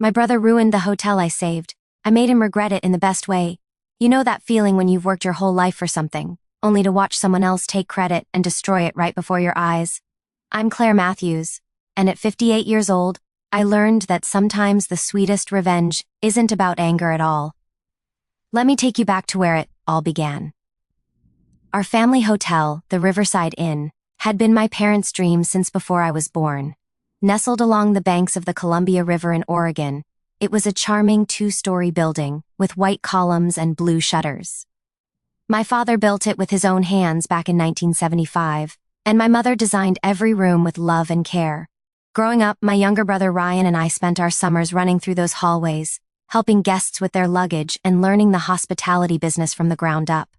My brother ruined the hotel I saved. I made him regret it in the best way. You know that feeling when you've worked your whole life for something, only to watch someone else take credit and destroy it right before your eyes? I'm Claire Matthews, and at 58 years old, I learned that sometimes the sweetest revenge isn't about anger at all. Let me take you back to where it all began. Our family hotel, the Riverside Inn, had been my parents' dream since before I was born. Nestled along the banks of the Columbia River in Oregon, it was a charming 2-story building with white columns and blue shutters. My father built it with his own hands back in 1975, and my mother designed every room with love and care. Growing up, my younger brother Ryan and I spent our summers running through those hallways, helping guests with their luggage and learning the hospitality business from the ground up.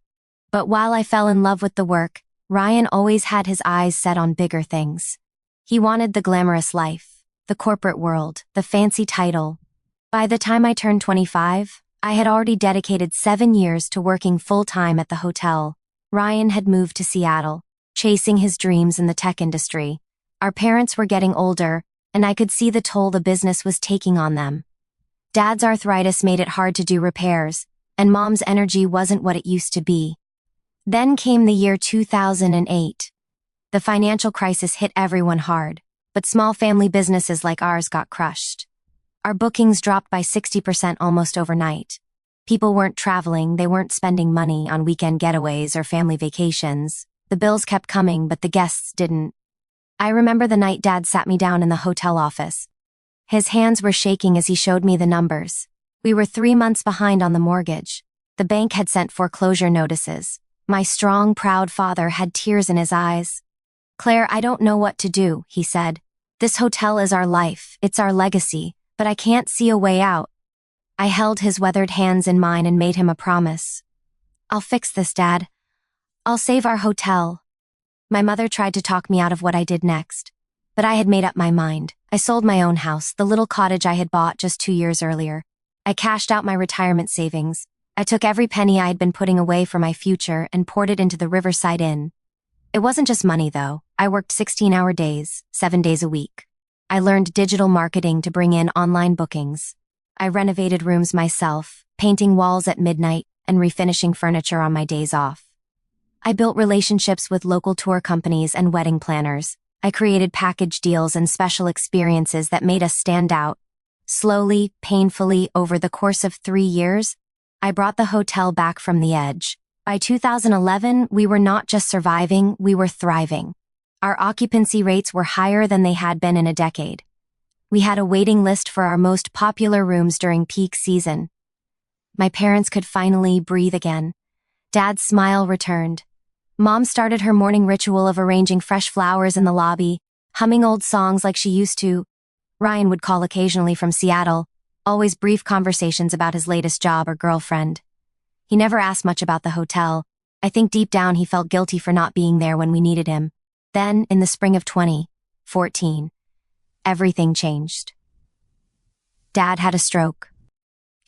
But while I fell in love with the work, Ryan always had his eyes set on bigger things. He wanted the glamorous life, the corporate world, the fancy title. By the time I turned 25, I had already dedicated 7 years to working full-time at the hotel. Ryan had moved to Seattle, chasing his dreams in the tech industry. Our parents were getting older, and I could see the toll the business was taking on them. Dad's arthritis made it hard to do repairs, and Mom's energy wasn't what it used to be. Then came the year 2008. The financial crisis hit everyone hard, but small family businesses like ours got crushed. Our bookings dropped by 60% almost overnight. People weren't traveling, they weren't spending money on weekend getaways or family vacations. The bills kept coming, but the guests didn't. I remember the night Dad sat me down in the hotel office. His hands were shaking as he showed me the numbers. We were 3 months behind on the mortgage. The bank had sent foreclosure notices. My strong, proud father had tears in his eyes. "Claire, I don't know what to do," he said. "This hotel is our life, it's our legacy, but I can't see a way out." I held his weathered hands in mine and made him a promise. "I'll fix this, Dad. I'll save our hotel." My mother tried to talk me out of what I did next, but I had made up my mind. I sold my own house, the little cottage I had bought just 2 years earlier. I cashed out my retirement savings. I took every penny I had been putting away for my future and poured it into the Riverside Inn. It wasn't just money, though. I worked 16-hour days, 7 days a week. I learned digital marketing to bring in online bookings. I renovated rooms myself, painting walls at midnight and refinishing furniture on my days off. I built relationships with local tour companies and wedding planners. I created package deals and special experiences that made us stand out. Slowly, painfully, over the course of 3 years, I brought the hotel back from the edge. By 2011, we were not just surviving, we were thriving. Our occupancy rates were higher than they had been in a decade. We had a waiting list for our most popular rooms during peak season. My parents could finally breathe again. Dad's smile returned. Mom started her morning ritual of arranging fresh flowers in the lobby, humming old songs like she used to. Ryan would call occasionally from Seattle, always brief conversations about his latest job or girlfriend. He never asked much about the hotel. I think deep down he felt guilty for not being there when we needed him. Then, in the spring of 2014, everything changed. Dad had a stroke.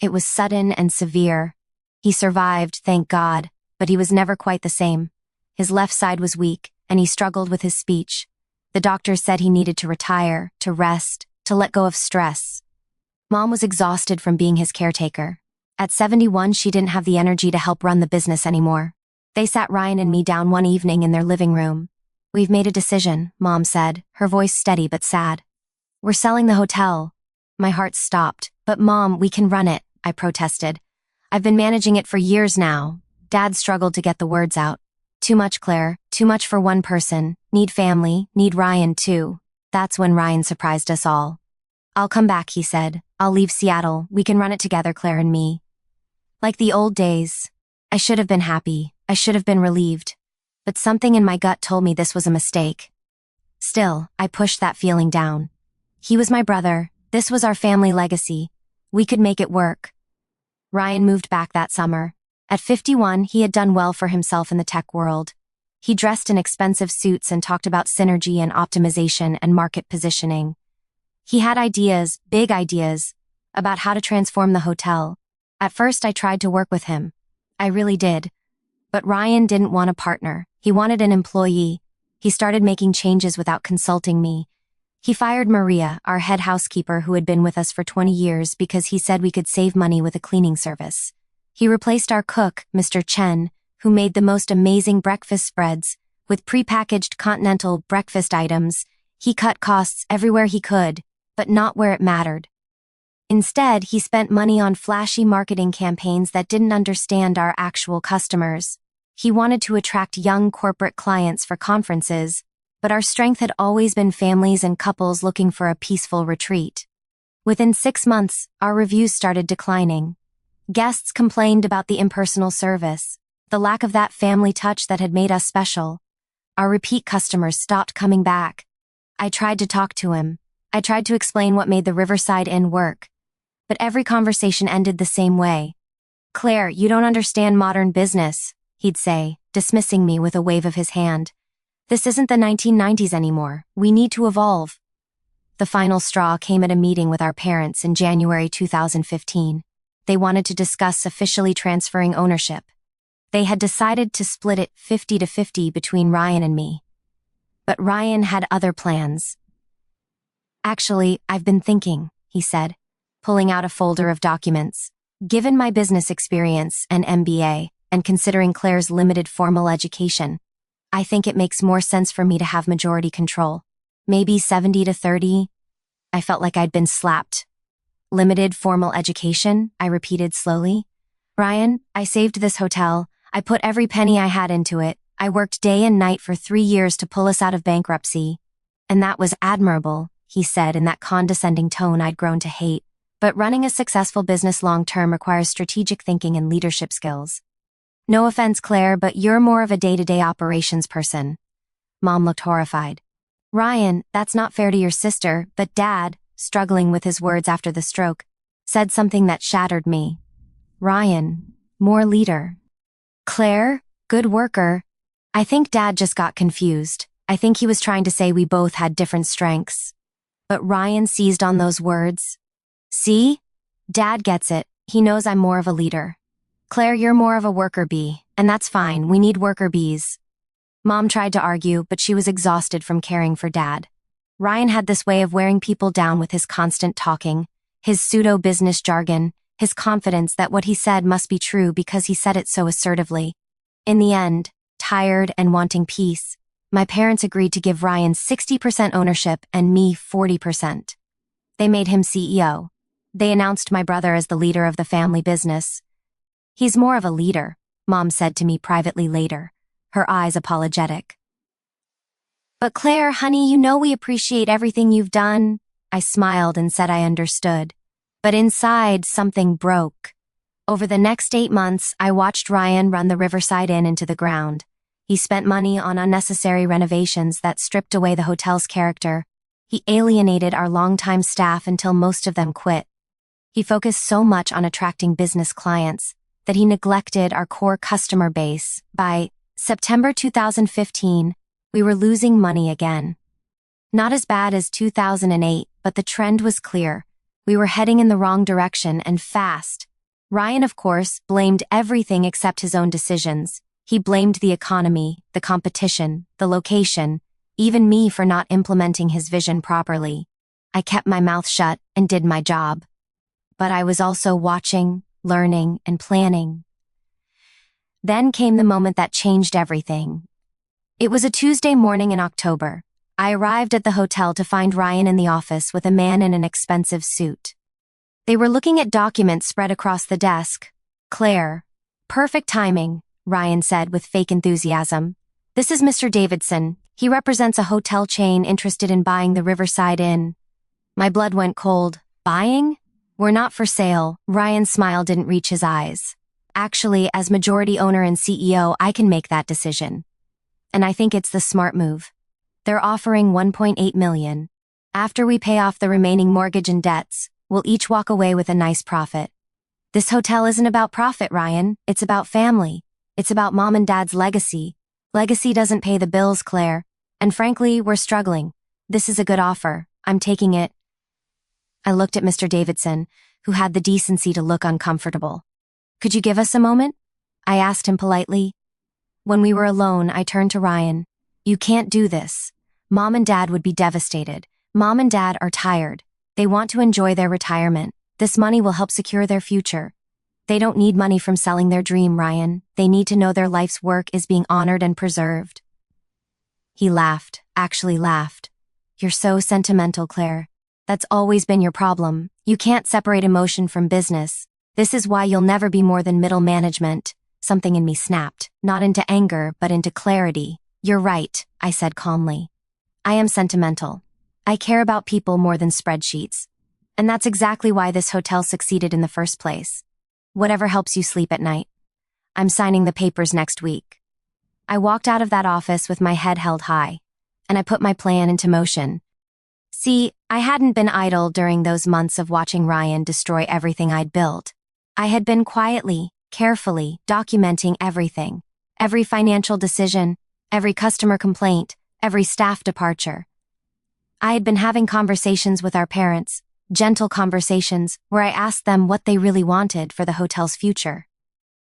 It was sudden and severe. He survived, thank God, but he was never quite the same. His left side was weak, and he struggled with his speech. The doctors said he needed to retire, to rest, to let go of stress. Mom was exhausted from being his caretaker. At 71, she didn't have the energy to help run the business anymore. They sat Ryan and me down one evening in their living room. "We've made a decision," Mom said, her voice steady but sad. "We're selling the hotel." My heart stopped. "But Mom, we can run it," I protested. "I've been managing it for years now." Dad struggled to get the words out. "Too much, Claire. Too much for one person. Need family. Need Ryan, too." That's when Ryan surprised us all. "I'll come back," he said. "I'll leave Seattle. We can run it together, Claire and me." Like the old days. I should have been happy. I should have been relieved. But something in my gut told me this was a mistake. Still, I pushed that feeling down. He was my brother. This was our family legacy. We could make it work. Ryan moved back that summer. At 51, he had done well for himself in the tech world. He dressed in expensive suits and talked about synergy and optimization and market positioning. He had ideas, big ideas, about how to transform the hotel. At first, I tried to work with him. I really did. But Ryan didn't want a partner. He wanted an employee. He started making changes without consulting me. He fired Maria, our head housekeeper who had been with us for 20 years because he said we could save money with a cleaning service. He replaced our cook, Mr. Chen, who made the most amazing breakfast spreads, with prepackaged continental breakfast items. He cut costs everywhere he could, but not where it mattered. Instead, he spent money on flashy marketing campaigns that didn't understand our actual customers. He wanted to attract young corporate clients for conferences, but our strength had always been families and couples looking for a peaceful retreat. Within 6 months, our reviews started declining. Guests complained about the impersonal service, the lack of that family touch that had made us special. Our repeat customers stopped coming back. I tried to talk to him. I tried to explain what made the Riverside Inn work. But every conversation ended the same way. "Claire, you don't understand modern business," he'd say, dismissing me with a wave of his hand. "This isn't the 1990s anymore. We need to evolve." The final straw came at a meeting with our parents in January 2015. They wanted to discuss officially transferring ownership. They had decided to split it 50-50 between Ryan and me. But Ryan had other plans. "Actually, I've been thinking," he said, pulling out a folder of documents. "Given my business experience and MBA, and considering Claire's limited formal education, I think it makes more sense for me to have majority control. Maybe 70-30. I felt like I'd been slapped. "Limited formal education," I repeated slowly. "Ryan, I saved this hotel. I put every penny I had into it. I worked day and night for 3 years to pull us out of bankruptcy. And that was admirable," he said in that condescending tone I'd grown to hate. "But running a successful business long-term requires strategic thinking and leadership skills. No offense, Claire, but you're more of a day-to-day operations person." Mom looked horrified. "Ryan, that's not fair to your sister," but Dad, struggling with his words after the stroke, said something that shattered me. "Ryan, more leader. Claire, good worker." I think Dad just got confused. I think he was trying to say we both had different strengths. But Ryan seized on those words. "See? Dad gets it. He knows I'm more of a leader. Claire, you're more of a worker bee, and that's fine. We need worker bees." Mom tried to argue, but she was exhausted from caring for Dad. Ryan had this way of wearing people down with his constant talking, his pseudo-business jargon, his confidence that what he said must be true because he said it so assertively. In the end, tired and wanting peace, my parents agreed to give Ryan 60% ownership and me 40%. They made him CEO. They announced my brother as the leader of the family business. "He's more of a leader," Mom said to me privately later, her eyes apologetic. "But Claire, honey, you know we appreciate everything you've done." I smiled and said I understood. But inside, something broke. Over the next 8 months, I watched Ryan run the Riverside Inn into the ground. He spent money on unnecessary renovations that stripped away the hotel's character. He alienated our longtime staff until most of them quit. He focused so much on attracting business clients that he neglected our core customer base. By September 2015, we were losing money again. Not as bad as 2008, but the trend was clear. We were heading in the wrong direction and fast. Ryan, of course, blamed everything except his own decisions. He blamed the economy, the competition, the location, even me for not implementing his vision properly. I kept my mouth shut and did my job. But I was also watching, learning, and planning. Then came the moment that changed everything. It was a Tuesday morning in October. I arrived at the hotel to find Ryan in the office with a man in an expensive suit. They were looking at documents spread across the desk. "Claire." "Perfect timing," Ryan said with fake enthusiasm. "This is Mr. Davidson. He represents a hotel chain interested in buying the Riverside Inn." My blood went cold. "Buying? We're not for sale." Ryan's smile didn't reach his eyes. "Actually, as majority owner and CEO, I can make that decision. And I think it's the smart move. They're offering $1.8 million. After we pay off the remaining mortgage and debts, we'll each walk away with a nice profit. This hotel isn't about profit, Ryan. It's about family. It's about Mom and Dad's legacy. Legacy doesn't pay the bills, Claire. And frankly, we're struggling. This is a good offer. I'm taking it." I looked at Mr. Davidson, who had the decency to look uncomfortable. "Could you give us a moment?" I asked him politely. When we were alone, I turned to Ryan. "You can't do this. Mom and Dad would be devastated. Mom and Dad are tired. They want to enjoy their retirement. This money will help secure their future. They don't need money from selling their dream, Ryan. They need to know their life's work is being honored and preserved. He laughed, actually laughed. You're so sentimental, Claire. That's always been your problem. You can't separate emotion from business. This is why you'll never be more than middle management. Something in me snapped, not into anger, but into clarity. You're right, I said calmly. I am sentimental. I care about people more than spreadsheets. And that's exactly why this hotel succeeded in the first place. Whatever helps you sleep at night. I'm signing the papers next week. I walked out of that office with my head held high, and I put my plan into motion. See, I hadn't been idle during those months of watching Ryan destroy everything I'd built. I had been quietly, carefully documenting everything. Every financial decision, every customer complaint, every staff departure. I had been having conversations with our parents, gentle conversations where I asked them what they really wanted for the hotel's future.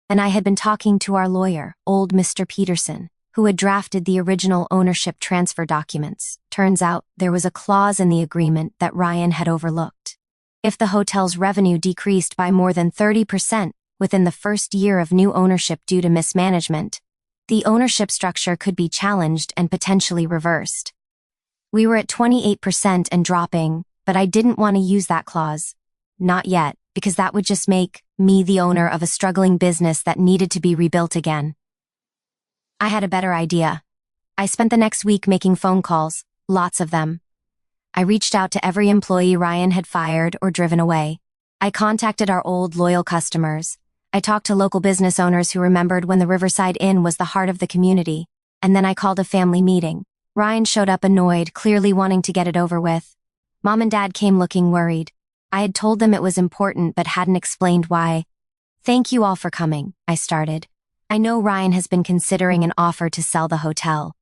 And I had been talking to our lawyer, old Mr. Peterson, who had drafted the original ownership transfer documents. Turns out there was a clause in the agreement that Ryan had overlooked. If the hotel's revenue decreased by more than 30% within the first year of new ownership due to mismanagement, the ownership structure could be challenged and potentially reversed. We were at 28% and dropping, but I didn't want to use that clause. Not yet, because that would just make me the owner of a struggling business that needed to be rebuilt again. I had a better idea. I spent the next week making phone calls, lots of them. I reached out to every employee Ryan had fired or driven away. I contacted our old loyal customers. I talked to local business owners who remembered when the Riverside Inn was the heart of the community. And then I called a family meeting. Ryan showed up annoyed, clearly wanting to get it over with. Mom and Dad came looking worried. I had told them it was important but hadn't explained why. Thank you all for coming, I started. I know Ryan has been considering an offer to sell the hotel.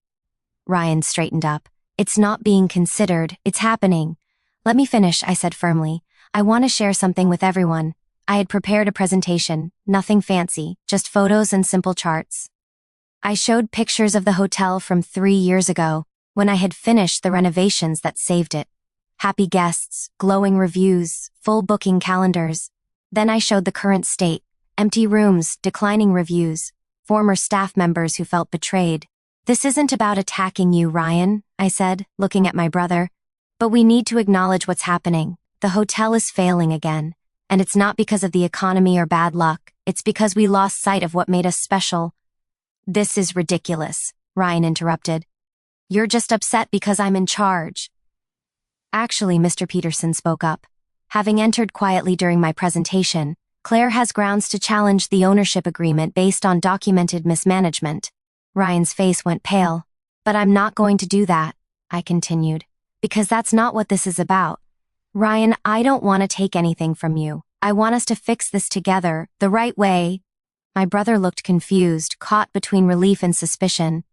Ryan straightened up. It's not being considered, it's happening. Let me finish, I said firmly. I want to share something with everyone. I had prepared a presentation, nothing fancy, just photos and simple charts. I showed pictures of the hotel from 3 years ago, when I had finished the renovations that saved it. Happy guests, glowing reviews, full booking calendars. Then I showed the current state, empty rooms, declining reviews, former staff members who felt betrayed. This isn't about attacking you, Ryan, I said, looking at my brother. But we need to acknowledge what's happening. The hotel is failing again. And it's not because of the economy or bad luck. It's because we lost sight of what made us special. This is ridiculous, Ryan interrupted. You're just upset because I'm in charge. Actually, Mr. Peterson spoke up. Having entered quietly during my presentation, Claire has grounds to challenge the ownership agreement based on documented mismanagement. Ryan's face went pale. But I'm not going to do that, I continued, because that's not what this is about. Ryan, I don't want to take anything from you. I want us to fix this together, the right way. My brother looked confused, caught between relief and suspicion.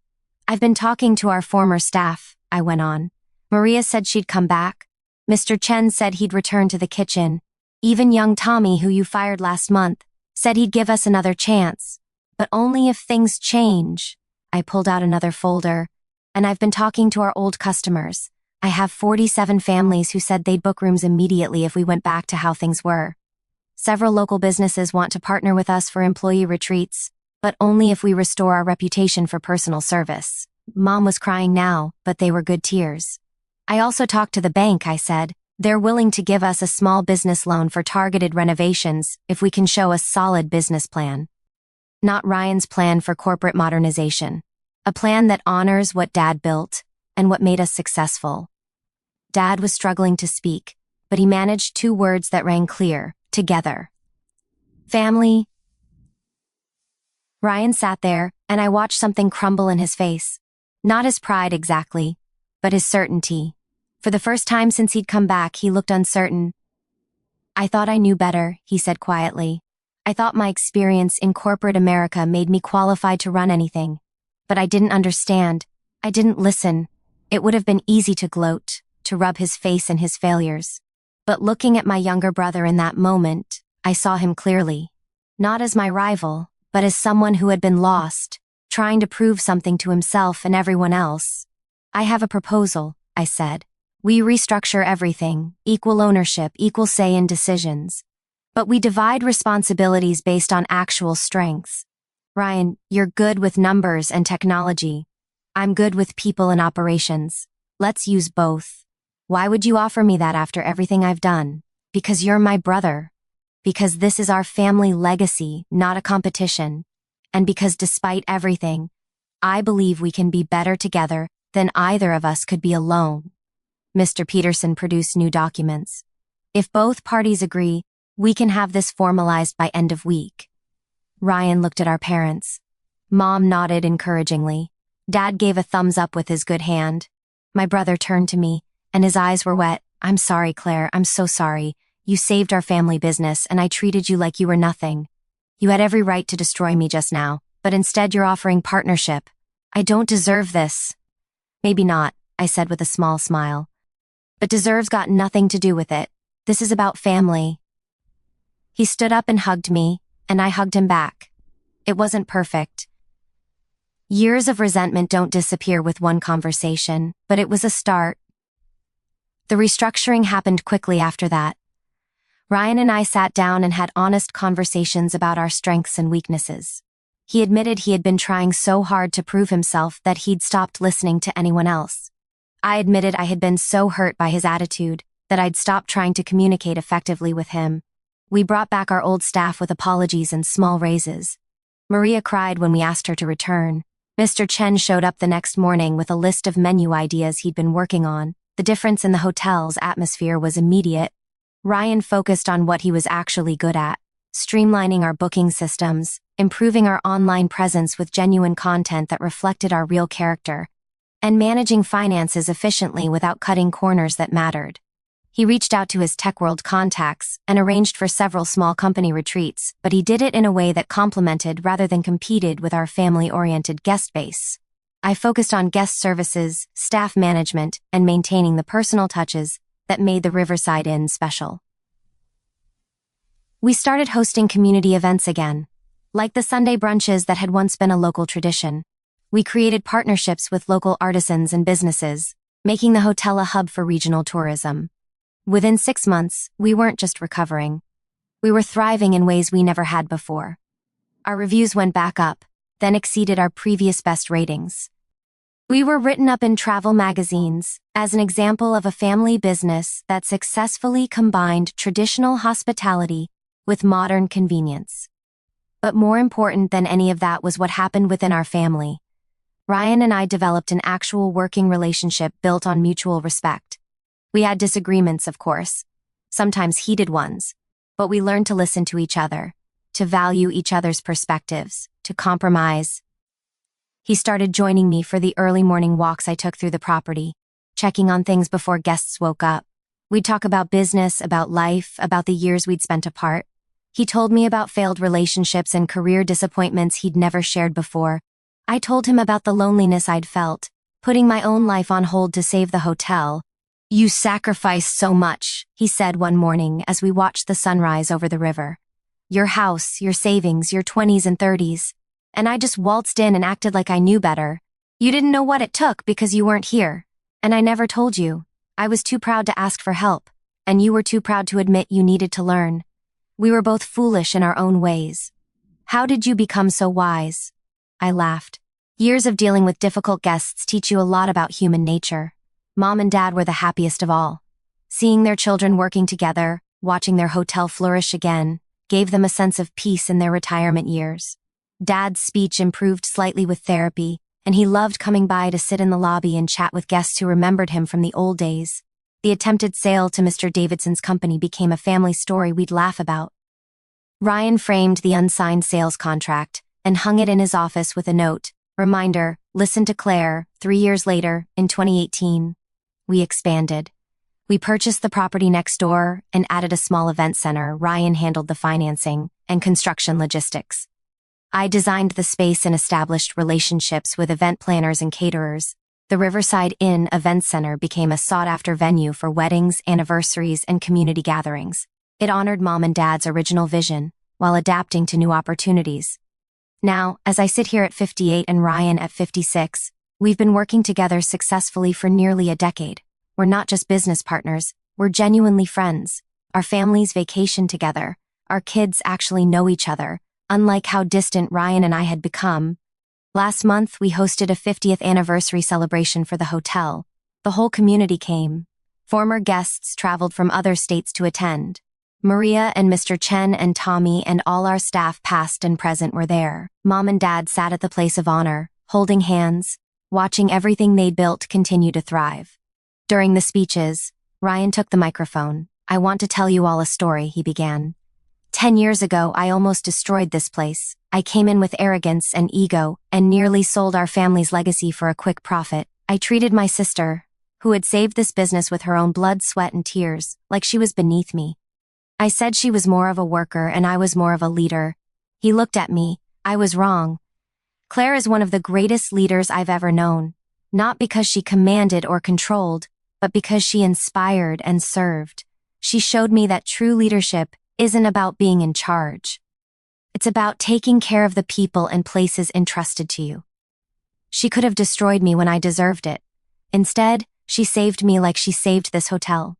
I've been talking to our former staff, I went on. Maria said she'd come back. Mr. Chen said he'd return to the kitchen. Even young Tommy, who you fired last month, said he'd give us another chance. But only if things change. I pulled out another folder. And I've been talking to our old customers. I have 47 families who said they'd book rooms immediately if we went back to how things were. Several local businesses want to partner with us for employee retreats, but only if we restore our reputation for personal service. Mom was crying now, but they were good tears. I also talked to the bank, I said. They're willing to give us a small business loan for targeted renovations if we can show a solid business plan. Not Ryan's plan for corporate modernization. A plan that honors what Dad built and what made us successful. Dad was struggling to speak, but he managed 2 words that rang clear, together. Family. Ryan sat there, and I watched something crumble in his face. Not his pride exactly, but his certainty. For the first time since he'd come back, he looked uncertain. I thought I knew better, he said quietly. I thought my experience in corporate America made me qualified to run anything. But I didn't understand. I didn't listen. It would have been easy to gloat, to rub his face in his failures. But looking at my younger brother in that moment, I saw him clearly. Not as my rival, but as someone who had been lost, trying to prove something to himself and everyone else. I have a proposal, I said. We restructure everything, equal ownership, equal say in decisions. But we divide responsibilities based on actual strengths. Ryan, you're good with numbers and technology. I'm good with people and operations. Let's use both. Why would you offer me that after everything I've done? Because you're my brother. Because this is our family legacy, not a competition. And because despite everything, I believe we can be better together than either of us could be alone. Mr. Peterson produced new documents. If both parties agree, we can have this formalized by end of week. Ryan looked at our parents. Mom nodded encouragingly. Dad gave a thumbs up with his good hand. My brother turned to me, and his eyes were wet. I'm sorry, Claire, I'm so sorry. You saved our family business, and I treated you like you were nothing. You had every right to destroy me just now, but instead you're offering partnership. I don't deserve this. Maybe not, I said with a small smile. But deserves got nothing to do with it. This is about family. He stood up and hugged me, and I hugged him back. It wasn't perfect. Years of resentment don't disappear with one conversation, but it was a start. The restructuring happened quickly after that. Ryan and I sat down and had honest conversations about our strengths and weaknesses. He admitted he had been trying so hard to prove himself that he'd stopped listening to anyone else. I admitted I had been so hurt by his attitude that I'd stopped trying to communicate effectively with him. We brought back our old staff with apologies and small raises. Maria cried when we asked her to return. Mr. Chen showed up the next morning with a list of menu ideas he'd been working on. The difference in the hotel's atmosphere was immediate. Ryan focused on what he was actually good at, streamlining our booking systems, improving our online presence with genuine content that reflected our real character, and managing finances efficiently without cutting corners that mattered. He reached out to his tech world contacts and arranged for several small company retreats, but he did it in a way that complemented rather than competed with our family-oriented guest base. I focused on guest services, staff management, and maintaining the personal touches that made the Riverside Inn special. We started hosting community events again, like the Sunday brunches that had once been a local tradition. We created partnerships with local artisans and businesses, making the hotel a hub for regional tourism. Within 6 months, we weren't just recovering. We were thriving in ways we never had before. Our reviews went back up, then exceeded our previous best ratings. We were written up in travel magazines as an example of a family business that successfully combined traditional hospitality with modern convenience. But more important than any of that was what happened within our family. Ryan and I developed an actual working relationship built on mutual respect. We had disagreements, of course, sometimes heated ones, but we learned to listen to each other, to value each other's perspectives, to compromise. He started joining me for the early morning walks I took through the property, checking on things before guests woke up. We'd talk about business, about life, about the years we'd spent apart. He told me about failed relationships and career disappointments he'd never shared before. I told him about the loneliness I'd felt, putting my own life on hold to save the hotel. You sacrificed so much, he said one morning as we watched the sunrise over the river. Your house, your savings, your 20s and 30s. And I just waltzed in and acted like I knew better. You didn't know what it took because you weren't here. And I never told you. I was too proud to ask for help. And you were too proud to admit you needed to learn. We were both foolish in our own ways. How did you become so wise? I laughed. Years of dealing with difficult guests teach you a lot about human nature. Mom and Dad were the happiest of all. Seeing their children working together, watching their hotel flourish again, gave them a sense of peace in their retirement years. Dad's speech improved slightly with therapy, and he loved coming by to sit in the lobby and chat with guests who remembered him from the old days. The attempted sale to Mr. Davidson's company became a family story we'd laugh about. Ryan framed the unsigned sales contract and hung it in his office with a note, reminder, listen to Claire. 3 years later, in 2018. We expanded. We purchased the property next door and added a small event center. Ryan handled the financing and construction logistics. I designed the space and established relationships with event planners and caterers. The Riverside Inn Event Center became a sought-after venue for weddings, anniversaries, and community gatherings. It honored Mom and Dad's original vision while adapting to new opportunities. Now, as I sit here at 58 and Ryan at 56, we've been working together successfully for nearly a decade. We're not just business partners, we're genuinely friends. Our families vacation together. Our kids actually know each other, unlike how distant Ryan and I had become. Last month, we hosted a 50th anniversary celebration for the hotel. The whole community came. Former guests traveled from other states to attend. Maria and Mr. Chen and Tommy and all our staff past and present were there. Mom and Dad sat at the place of honor, holding hands, watching everything they'd built continue to thrive. During the speeches, Ryan took the microphone. "I want to tell you all a story," he began. 10 years ago, I almost destroyed this place. I came in with arrogance and ego and nearly sold our family's legacy for a quick profit. I treated my sister, who had saved this business with her own blood, sweat, and tears, like she was beneath me. I said she was more of a worker and I was more of a leader. He looked at me. I was wrong. Claire is one of the greatest leaders I've ever known, not because she commanded or controlled, but because she inspired and served. She showed me that true leadership isn't about being in charge. It's about taking care of the people and places entrusted to you. She could have destroyed me when I deserved it. Instead, she saved me like she saved this hotel.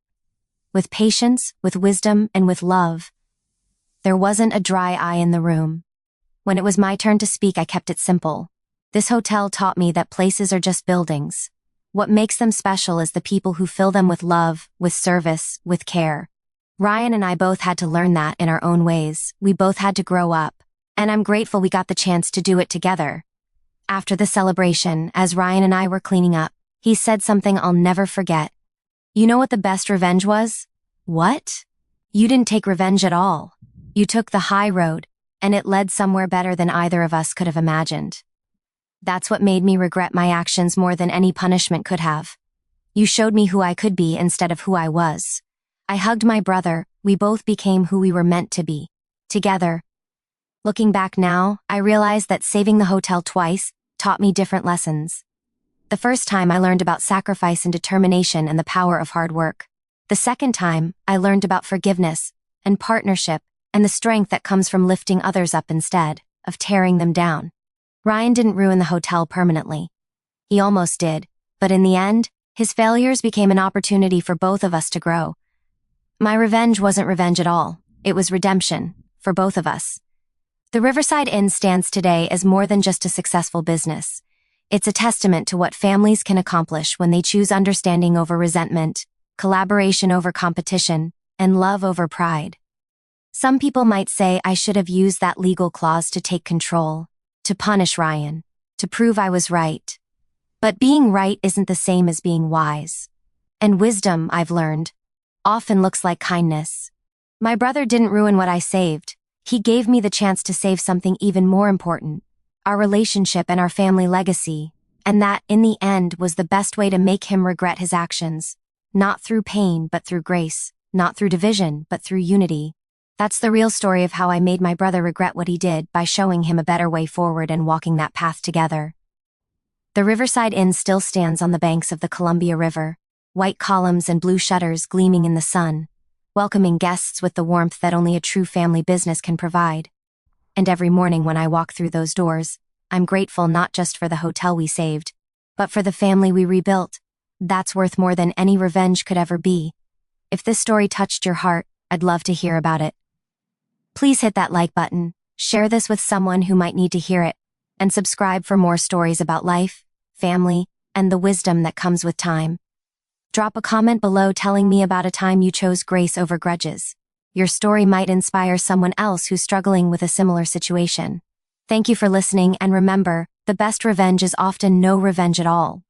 With patience, with wisdom, and with love. There wasn't a dry eye in the room. When it was my turn to speak, I kept it simple. This hotel taught me that places are just buildings. What makes them special is the people who fill them with love, with service, with care. Ryan and I both had to learn that in our own ways. We both had to grow up, and I'm grateful we got the chance to do it together. After the celebration, as Ryan and I were cleaning up, he said something I'll never forget. "You know what the best revenge was?" "What?" "You didn't take revenge at all. You took the high road, and it led somewhere better than either of us could have imagined. That's what made me regret my actions more than any punishment could have. You showed me who I could be instead of who I was." I hugged my brother. We both became who we were meant to be. Together. Looking back now, I realized that saving the hotel twice taught me different lessons. The first time, I learned about sacrifice and determination and the power of hard work. The second time, I learned about forgiveness and partnership and the strength that comes from lifting others up instead of tearing them down. Ryan didn't ruin the hotel permanently. He almost did, but in the end, his failures became an opportunity for both of us to grow. My revenge wasn't revenge at all. It was redemption, for both of us. The Riverside Inn stands today as more than just a successful business. It's a testament to what families can accomplish when they choose understanding over resentment, collaboration over competition, and love over pride. Some people might say I should have used that legal clause to take control, to punish Ryan, to prove I was right. But being right isn't the same as being wise. And wisdom, I've learned, often looks like kindness. My brother didn't ruin what I saved. He gave me the chance to save something even more important, our relationship and our family legacy, and that, in the end, was the best way to make him regret his actions. Not through pain, but through grace. Not through division, but through unity. That's the real story of how I made my brother regret what he did by showing him a better way forward and walking that path together. The Riverside Inn still stands on the banks of the Columbia River, white columns and blue shutters gleaming in the sun, welcoming guests with the warmth that only a true family business can provide. And every morning when I walk through those doors, I'm grateful not just for the hotel we saved, but for the family we rebuilt. That's worth more than any revenge could ever be. If this story touched your heart, I'd love to hear about it. Please hit that like button, share this with someone who might need to hear it, and subscribe for more stories about life, family, and the wisdom that comes with time. Drop a comment below telling me about a time you chose grace over grudges. Your story might inspire someone else who's struggling with a similar situation. Thank you for listening, and remember, the best revenge is often no revenge at all.